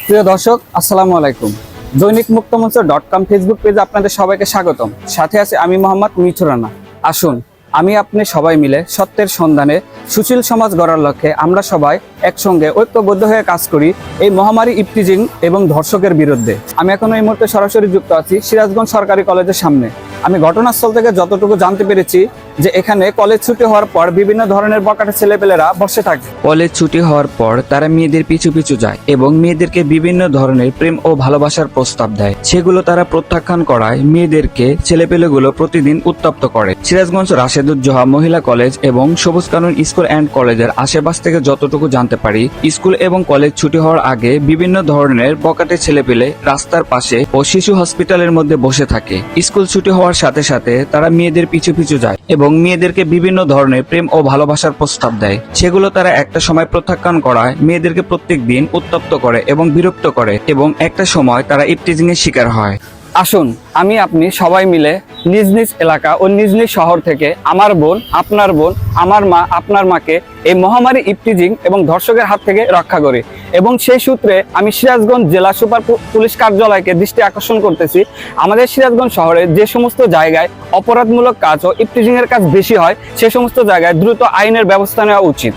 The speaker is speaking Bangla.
প্রিয় দর্শক, আসসালামু আলাইকুম। দৈনিক মুক্তমঞ্চ.com ফেসবুক পেজে আপনাদের সবাইকে স্বাগতম। সাথে আছি আমি মোহাম্মদ মিঠু রানা। আসুন আমি আপনি সবাই মিলে সত্যের সন্ধানে সুশীল সমাজ গড়ার লক্ষ্যে আমরা সবাই একসঙ্গে ঐক্যবদ্ধ হয়ে কাজ করি এই মহামারী ইফটিজিং এবং ধর্ষকের বিরুদ্ধে। আমি এখন এই মুহূর্তে সরাসরি যুক্ত আছি সিরাজগঞ্জ সরকারি কলেজের সামনে। আমি ঘটনাস্থল থেকে যতটুকু জানতে পেরেছি যে এখানে কলেজ ছুটি হওয়ার পর বিভিন্ন ধরনের বকাটে ছেলেপেলেরা বসে থাকে। কলেজ ছুটি হওয়ার পর তারা মেয়েদের পিছু পিছু যায় এবং মেয়েদেরকে বিভিন্ন ধরনের প্রেম ও ভালোবাসার প্রস্তাব দেয়। সেগুলো তারা প্রত্যাখ্যান করায় মেয়েদেরকে ছেলেপেলেগুলো প্রতিদিন উত্তপ্ত করে। সিরাজগঞ্জ রাশেদুজ্জোহা মহিলা কলেজ এবং সবুজ কানন স্কুল অ্যান্ড কলেজের আশেপাশ থেকে যতটুকু জানতে পারি, স্কুল এবং কলেজ ছুটি হওয়ার আগে বিভিন্ন ধরনের বকাটে ছেলেপেলে রাস্তার পাশে ও শিশু হসপিটালের মধ্যে বসে থাকে। স্কুল ছুটি হওয়ার সাথে সাথে তারা মেয়েদের পিছু পিছু যায় এবং মেয়েদেরকে বিভিন্ন ধরনের প্রেম ও ভালোবাসার প্রস্তাব দেয়। সেগুলো তারা একটা সময় প্রত্যাখ্যান করায় মেয়েদেরকে প্রত্যেক দিন উত্তপ্ত করে এবং বিরক্ত করে এবং একটা সময় তারা ইফটিজিং এর শিকার হয়। আসুন আমি আপনি সবাই মিলে নিজ নিজ এলাকা ও নিজ নিজ শহর থেকে আমার বোন, আপনার বোন, আমার মা, আপনার মাকে এই মহামারী ইফটিজিং এবং ধর্ষকের হাত থেকে রক্ষা করি। এবং সেই সূত্রে আমি সিরাজগঞ্জ জেলা সুপার পুলিশ কার্যালয়কে দৃষ্টি আকর্ষণ করতেছি, আমাদের সিরাজগঞ্জ শহরে যে সমস্ত জায়গায় অপরাধমূলক কাজ ও ইফটিজিং এর কাজ বেশি হয় সে সমস্ত জায়গায় দ্রুত আইনের ব্যবস্থা নেওয়া উচিত।